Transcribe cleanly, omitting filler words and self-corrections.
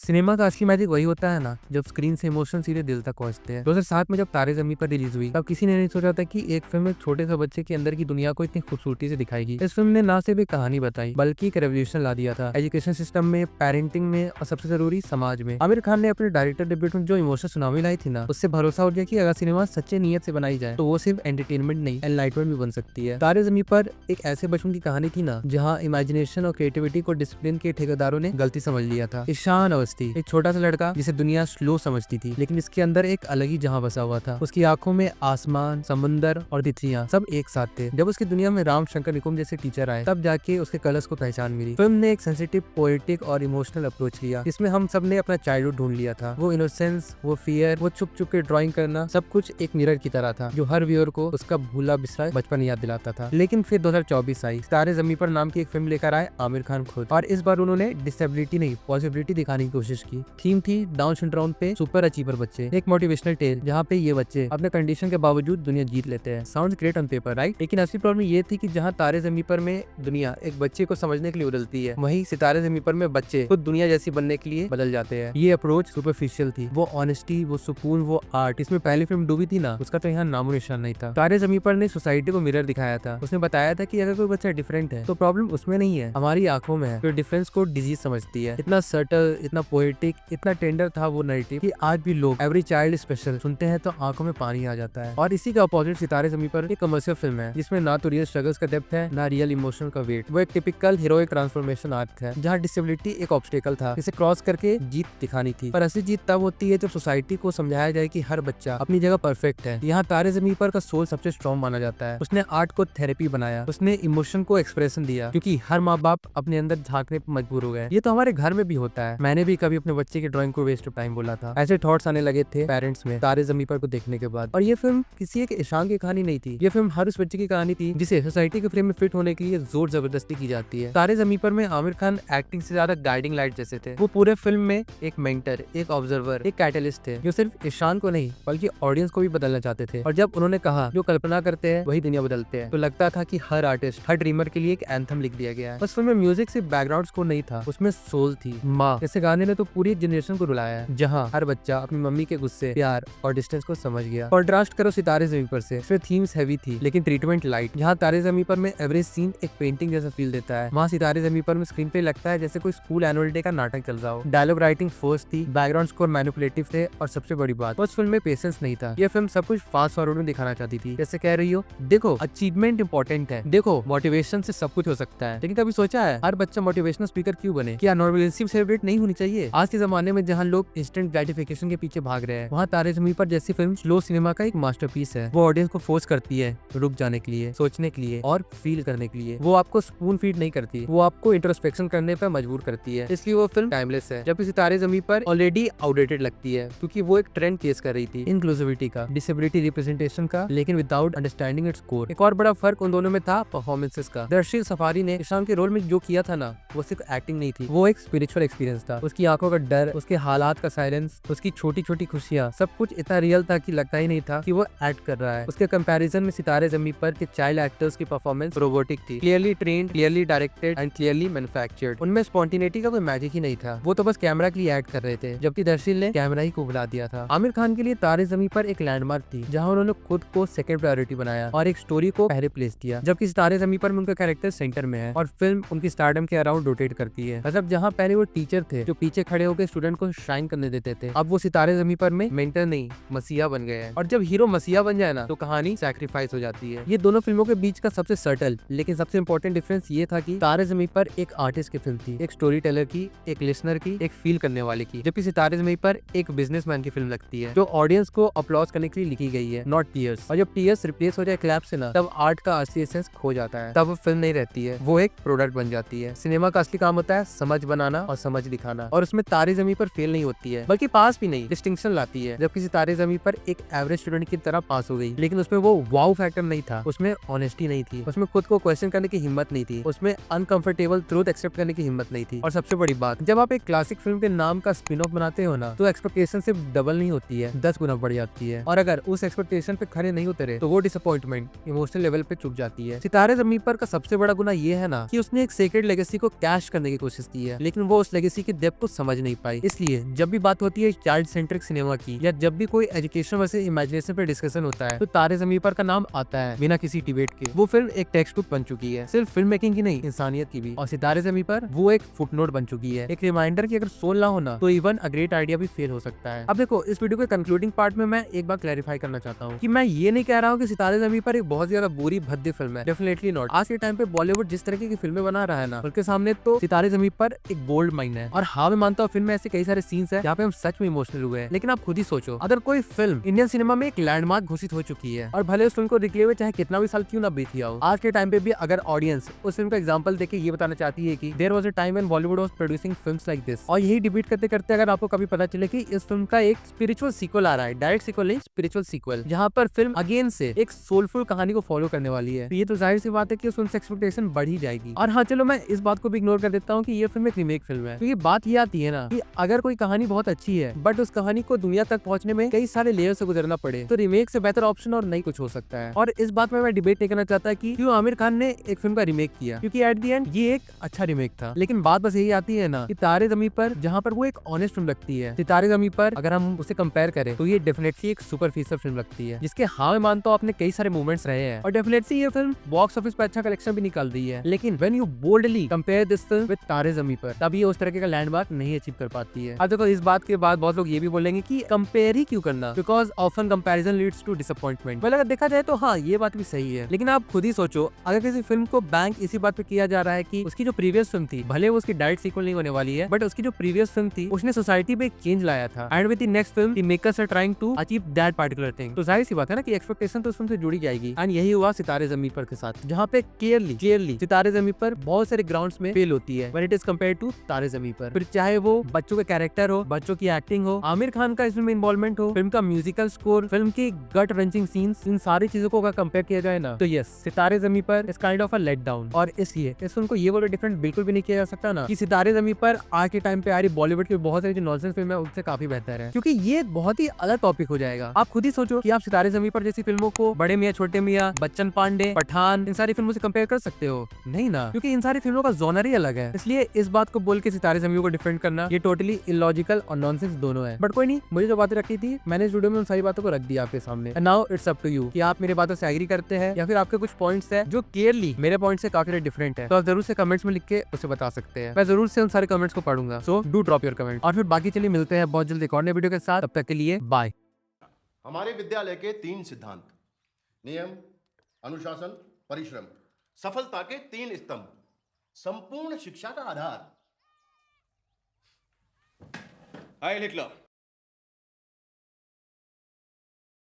Cinema का असली magic वही होता है ना, जब स्क्रीन से इमोशन सीधे दिल तक पहुंचते हैं। 2007 में जब तारे जमीन पर रिलीज हुई, तब किसी ने नहीं सोचा था कि एक फिल्म एक छोटे से बच्चे के अंदर की दुनिया को इतनी खूबसूरती से दिखाएगी। इस फिल्म ने ना सिर्फ एक कहानी बताई, बल्कि एक रेवोल्यूशन ला दिया था एजुकेशन सिस्टम में, पेरेंटिंग में और सबसे जरूरी समाज में। आमिर खान ने अपने डायरेक्टर डेब्यूट में जो इमोशन सुनामी लाई थी ना, उससे भरोसा उठ गया कि अगर सिनेमा सच्चे नियत से बनाई जाए तो वो सिर्फ एंटरटेनमेंट नहीं, एनलाइटमेंट भी बन सकती है। तारे जमीन पर एक ऐसे बचपन की कहानी थी ना, जहाँ इमेजिनेशन और क्रिएटिविटी को डिसिप्लिन के ठेकेदारों ने गलती समझ लिया था। ईशान अवस्थी एक छोटा सा लड़का जिसे दुनिया स्लो समझती थी, लेकिन इसके अंदर एक अलग ही जहां बसा हुआ था। उसकी आंखों में आसमान, समंदर और तितलियां सब एक साथ थे। जब उसकी दुनिया में राम शंकर निकुंज जैसे टीचर आए, तब जाके उसके कलर्स को पहचान मिली। फिल्म ने एक सेंसिटिव, पोएटिक और इमोशनल अप्रोच लिया, जिसमें हम सब ने अपना चाइल्डहुड ढूंढ लिया था। वो इनोसेंस, वो फियर, वो छुप छुप के ड्राइंग करना, सब कुछ एक मिरर की तरह था, जो हर व्यूअर को उसका भूला बिसरा बचपन याद दिलाता था। लेकिन फिर 2024 आई, तारे जमीन पर नाम की एक फिल्म लेकर आए आमिर खान खुद, और इस बार उन्होंने डिसेबिलिटी नहीं, पॉसिबिलिटी दिखाने की कोशिश की। थीम थी डाउन सिंड्रोम पे सुपर अचीवर बच्चे, एक मोटिवेशनल टेल जहाँ पे ये बच्चे अपने कंडीशन के बावजूद दुनिया जीत लेते हैं। Sound great on paper, right? लेकिन असली प्रॉब्लम ये थी कि जहाँ तारे जमीन पर में दुनिया एक बच्चे को समझने के लिए बदलती है, वहीं सितारे जमीन पर में बच्चे खुद दुनिया जैसी बनने के लिए बदल जाते हैं। ये अप्रोच सुपरफिशियल थी, वो ऑनेस्टी, वो सुकून, वो आर्ट, इसमें पहली फिल्म डूबी थी ना, उसका तो यहाँ नामो निशान नहीं था। तारे जमीन पर ने सोसाइटी को मिरर दिखाया था। उसने बताया था कि अगर कोई बच्चा डिफरेंट है तो प्रॉब्लम उसमें नहीं है, हमारी आंखों में है, जो डिफरेंस को डिजीज समझती है। इतना सटल, इतना पोएटिक, इतना टेंडर था वो नैरेटिव कि आज भी लोग एवरी चाइल्ड स्पेशल सुनते हैं तो आंखों में पानी आ जाता है। और इसी का अपोजिट सितारे जमीन पर एक कमर्शियल फिल्म है, जिसमें ना तो रियल स्ट्रगल्स का डेप्थ है, ना रियल इमोशन का वेट। वो एक टिपिकल हीरोइक ट्रांसफॉर्मेशन आर्क है, जहाँ डिसेबिलिटी एक ऑब्स्टेकल था, जिसे क्रॉस करके जीत दिखानी थी। पर असली जीत तब होती है जब सोसाइटी को समझाया जाए कि हर बच्चा अपनी जगह परफेक्ट है। यहाँ तारे जमीन पर का सोल सबसे स्ट्रॉन्ग माना जाता है। उसने आर्ट को थेरेपी बनाया, उसने इमोशन को एक्सप्रेशन दिया, क्योंकि हर माँ बाप अपने अंदर झांकने पर मजबूर हो गए। ये तो हमारे घर में भी होता है। मैंने भी कभी अपने बच्चे की ड्राइंग को वेस्ट ऑफ टाइम बोला था। ऐसे थॉट्स आने लगे थे पेरेंट्स में तारे जमीन पर को देखने के बाद। और ये फिल्म किसी एक ईशान की कहानी नहीं थी, ये फिल्म हर उस बच्चे की कहानी थी जिसे सोसाइटी के फ्रेम में फिट होने के लिए जोर जबरदस्ती की जाती है। तारे जमीन पर में आमिर खान एक्टिंग से ज्यादा गाइडिंग लाइट जैसे थे। वो पूरे फिल्म में एक मेंटर, एक ऑब्जर्वर, एक कैटलिस्ट थे, जो सिर्फ ईशान को नहीं बल्कि ऑडियंस को भी बदलना चाहते थे। और जब उन्होंने कहा जो कल्पना करते हैं वही दुनिया बदलते हैं, तो लगता था कि हर आर्टिस्ट, हर ड्रीमर के लिए एक एंथम लिख दिया गया है। बस फिल्म में म्यूजिक सिर्फ बैकग्राउंड स्कोर नहीं था, उसमें सोल थी। माँ जैसे गाने ने तो पूरी जनरेशन को रुलाया है, जहाँ हर बच्चा अपनी मम्मी के गुस्से, प्यार और डिस्टेंस को समझ गया। कॉन्ट्रास्ट करो सितारे जमीन पर से, इसमें थीम्स हैवी थी लेकिन ट्रीटमेंट लाइट। जहाँ तारे जमीन पर में एवरेज सीन एक पेंटिंग जैसा फील देता है, वहाँ सितारे जमीन पर में स्क्रीन पे लगता है जैसे कोई स्कूल एनुअल डे का नाटक चल रहा हो। डायलॉग राइटिंग फोर्स थी, बैकग्राउंड स्कोर मैनिपुलेटिव थे, और सबसे बड़ी बात, उस फिल्म में पेशेंस नहीं था। ये फिल्म सब कुछ फास्ट फॉरवर्ड में दिखाना चाहती थी, जैसे कह रही हो देखो अचीवमेंट इंपॉर्टेंट है, देखो मोटिवेशन से सब कुछ हो सकता है। लेकिन कभी सोचा है हर बच्चा मोटिवेशनल स्पीकर क्यों बने? क्या नॉर्मलिज्म सेलिब्रेट नहीं होनी चाहिए? आज के जमाने में जहाँ लोग इंस्टेंट ग्रेटिफिकेशन के पीछे भाग रहे हैं, वहाँ तारे जमीन पर जैसी फिल्म स्लो सिनेमा का एक मास्टरपीस है। वो ऑडियंस को फोर्स करती है रुक जाने के लिए, सोचने के लिए और फील करने के लिए। वो आपको स्पून फीड नहीं करती, वो आपको इंट्रोस्पेक्शन करने पर मजबूर करती है। इसलिए वो फिल्म टाइमलेस है, जबकि सितारे जमीन पर ऑलरेडी आउटडेटेड लगती है, क्योंकि वो एक ट्रेंड फेस कर रही थी, इंक्लूसिविटी का, डिसेबिलिटी रिप्रेजेंटेशन का, लेकिन विदाउट अंडरस्टैंडिंग इट्स कोर। एक और बड़ा फर्क उन दोनों में था परफॉर्मेंसेस का। दर्शी सफारी ने ईशान के रोल में जो किया था ना, वो सिर्फ एक्टिंग नहीं थी, वो एक स्पिरिचुअल एक्सपीरियंस था। उसकी आंखों का डर, उसके हालात का साइलेंस, उसकी छोटी छोटी खुशियां, सब कुछ इतना रियल था कि लगता ही नहीं था कि वो एक्ट कर रहा है। उसके कंपैरिजन में सितारे जमीन पर के चाइल्ड एक्टर्स की परफॉर्मेंस रोबोटिक थी, clearly trained, clearly directed and clearly manufactured. उनमें स्पॉन्टेनिटी का कोई मैजिक ही नहीं था, वो तो बस कैमरा के लिए एक्ट कर रहे थे, जबकि दर्शील ने कैमरा ही को बुला दिया था। आमिर खान के लिए तारे जमीन पर एक लैंडमार्क थी, जहाँ उन्होंने खुद को सेकंड प्रायोरिटी बनाया और एक स्टोरी को पहले प्लेस किया, जबकि सितारे जमीन पर उनका कैरेक्टर सेंटर में है और फिल्म उनकी स्टारडम के अराउंड रोटेट करती है। मतलब जहाँ पहले वो टीचर थे जो पीछे खड़े होकर स्टूडेंट को शाइन करने देते थे, अब वो सितारे जमीन पर में मेंटर नहीं मसीहा बन गए हैं। और जब हीरो मसीहा बन जाए ना, तो कहानी सैक्रिफाइस हो जाती है। ये दोनों फिल्मों के बीच का सबसे सटल लेकिन सबसे इंपॉर्टेंट डिफरेंस ये था कि तारे जमीन पर एक आर्टिस्ट की फिल्म थी, एक स्टोरी टेलर की, एक लिसनर की, एक फील करने वाले की, जबकि सितारे जमीन पर एक बिजनेसमैन की फिल्म लगती है, जो ऑडियंस को अपलॉज करने के लिए लिखी गई है, नॉट टीयर्स। और जब टीयर्स रिप्लेस हो जाए क्लैप से ना, तब आर्ट का असली एसेंस खो जाता है, तब वो फिल्म नहीं रहती है, वो एक प्रोडक्ट बन जाती है। सिनेमा का असली काम होता है समझ बनाना और समझ दिखाना, और उसमें तारे जमीन पर फेल नहीं होती है, बल्कि पास भी नहीं, डिस्टिंक्शन लाती है। जबकि सितारे जमीन पर एक एवरेज स्टूडेंट की तरह पास हो गई, लेकिन उसमें वो वाव फैक्टर नहीं था, उसमें ऑनेस्टी नहीं थी, उसमें खुद को क्वेश्चन करने की हिम्मत नहीं थी, उसमें अनकंफर्टेबल ट्रूथ एक्सेप्ट करने की हिम्मत नहीं थी। और सबसे बड़ी बात, जब आप एक क्लासिक फिल्म के नाम का स्पिन ऑफ बनाते हो ना, तो एक्सपेक्टेशन सिर्फ डबल नहीं होती है, 10 गुना बढ़ जाती है। और अगर उस एक्सपेक्टेशन पे खड़े नहीं उतरे, तो वो डिसअपॉइंटमेंट इमोशनल लेवल पे चुप जाती है। सितारे जमीन पर का सबसे बड़ा गुना ये है ना कि उसने एक सेक्रेड लेगेसी को कैश करने की कोशिश की है, लेकिन वो उस लेगेसी की डेप्थ को समझ नहीं पाई। इसलिए जब भी बात होती है चाइल्ड सेंट्रिक सिनेमा की या जब भी कोई एजुकेशन वैसे इमेजिनेशन पर डिस्कशन होता है तो तारे ज़मीन पर का नाम आता है बिना किसी डिबेट के। वो फिल्म एक टेक्स्ट बुक बन चुकी है, सिर्फ फिल्म मेकिंग की नहीं, इंसानियत की भी। और सितारे ज़मीन पर वो एक फुटनोट बन चुकी है, एक रिमाइंडर कि अगर सोल ना होना तो इवन अ ग्रेट आइडिया भी फेल हो सकता है। अब देखो, इस वीडियो के कंक्लूडिंग पार्ट में मैं एक बात क्लैरिफाई करना चाहता हूँ कि मैं ये नहीं कह रहा हूँ कि सितारे ज़मीन पर एक बहुत ज्यादा बुरी भद्दी फिल्म है, डेफिनेटली नॉट। आज के टाइम पे बॉलीवुड जिस तरीके की फिल्में बना रहा है ना, उनके सामने तो सितारे ज़मीन पर एक गोल्ड माइन है। और हाँ, मैं मानता हूँ फिल्म में ऐसे कई सारे सीन्स है जहाँ पे हम सच में इमोशनल हुए हैं, लेकिन आप खुद ही सोचो, अगर कोई फिल्म इंडियन सिनेमा में एक लैंडमार्क घोषित हो चुकी है और भले उस फिल्म को निकले हुए चाहे कितना भी साल क्यों ना बीत गया हो, आज के टाइम पे भी अगर ऑडियंस उस फिल्म का एग्जांपल देके ये बताना चाहती है कि there was a time when Bollywood was producing films like this, और यही डिबेट करते करते अगर आपको कभी पता चले कि इस फिल्म का एक स्पिरिचुअल सीक्वल आ रहा है, डायरेक्ट सीक्वल नहीं, स्पिरिचुअल सीक्वल, जहाँ पर फिल्म अगेन से एक सोलफुल कहानी को फॉलो करने वाली है, तो ये तो जाहिर सी बात है कि उस फिल्म से एक्सपेक्टेशन बढ़ ही जाएगी। और हाँ, चलो मैं इस बात को भी इग्नोर कर देता हूँ कि ये फिल्म एक रीमेक फिल्म है, क्योंकि बात ये आती है ना कि अगर कोई कहानी बहुत अच्छी है बट उस कहानी को दुनिया तक पहुंचने में कई सारे लेयर से गुजरना पड़े तो रीमेक से बेहतर ऑप्शन और नहीं कुछ हो सकता है। और इस बात में मैं डिबेट नहीं करना चाहता कि क्यों आमिर खान ने एक फिल्म का रीमेक किया, क्योंकि एट द एंड ये एक अच्छा रीमेक था। लेकिन बात बस यही आती है ना कि तारे ज़मीं पर जहाँ पर वो एक ऑनेस्ट फिल्म लगती है, सितारे ज़मीं पर अगर हम उसे कंपेयर करें तो ये डेफिनेटली एक सुपरफिशियल फिल्म लगती है, जिसके हाँ मैं मानता हूँ आपने कई सारे मूवमेंट्स रहे हैं और डेफिनेटली ये फिल्म बॉक्स ऑफिस पर अच्छा कलेक्शन भी निकाल दी है। लेकिन when you boldly compare this film with तारे ज़मीं पर, तब ये उस तरह का लैंडमार्क नहीं अचीव कर पाती है। अब देखो, इस बात के बाद बहुत लोग ये भी बोलेंगे कि कंपेयर ही क्यों करना, because often comparison leads to disappointment. अगर देखा जाए तो हाँ, ये बात भी सही है, लेकिन आप खुद ही सोचो, अगर किसी फिल्म को बैंक इसी बात पे किया जा रहा है कि उसकी जो प्रीवियस फिल्म थी, भले वो उसकी डायरेक्ट सीक्वल नहीं होने वाली है, बट उसकी जो प्रीवियस फिल्म थी उसने सोसाइटी पे एक चेंज लाया था, and with the next film the makers are trying to achieve that particular thing, तो जाहिर सी बात है ना कि एक्सपेक्टेशन तो उस फिल्म से जुड़ी जाएगी। एंड यही हुआ सितारे ज़मीं पर के साथ, जहाँ पे क्लियरली सितारे ज़मीं पर बहुत सारे ग्राउंड्स में फेल होती है when it is compared to Taare Zameen पर। फिर चाहे वो बच्चों के कैरेक्टर हो, बच्चों की एक्टिंग हो, आमिर खान का इसमें इन्वॉल्वमेंट हो, फिल्म का म्यूजिकल स्कोर, फिल्म की गट रंचिंग सीन्स, इन सारी चीजों को अगर कंपेयर किया जाए ना तो yes, Sitaare Zameen Par is kind of a let down. और इसलिए इस फिल्म को ये बोलो डिफरेंट बिल्कुल भी नहीं किया जा सकता ना कि सितारे ज़मीं पर आज के टाइम पे आ रही बॉलीवुड की बहुत सारी जो नॉनसेंस फिल्म है उनसे काफी बेहतर है, क्योंकि ये एक बहुत ही अलग टॉपिक हो जाएगा। आप खुद ही सोचो कि आप सितारे ज़मीं पर जैसी फिल्मों को बड़े मियां छोटे मियां, बच्चन पांडे, पठान, इन सारी फिल्मों से कंपेयर कर सकते हो? नहीं ना, क्योंकि इन सारी फिल्मों का जॉनर ही अलग है। इसलिए इस बात को बोल के सितारे ज़मीं को डिफरेंट करना ये टोटली इलॉजिकल और नॉनसेंस दोनों है। बट कोई नहीं, मुझे जो बातें रखी थी मैंने इस वीडियो में उन सारी बातों को रख दिया आपके सामने। And now it's up to you कि आप मेरे बातों से एग्री करते हैं या फिर आपके कुछ पॉइंट्स है जो क्लियरली मेरे पॉइंट से काफी डिफरेंट है, तो आप जरूर से कमेंट्स में लिख के उसे बता सकते हैं। मैं जरूर से उन सारे कमेंट्स को पढ़ूंगा, so do drop your comment. और फिर बाकी चलिए मिलते हैं बहुत जल्दी एक और नए वीडियो के साथ, तब तक के लिए बाय। हमारे विद्यालय के 3 सिद्धांत: नियम, अनुशासन, परिश्रम, सफलता के 3 स्तंभ, संपूर्ण शिक्षा का आधार। हाय लिख लो।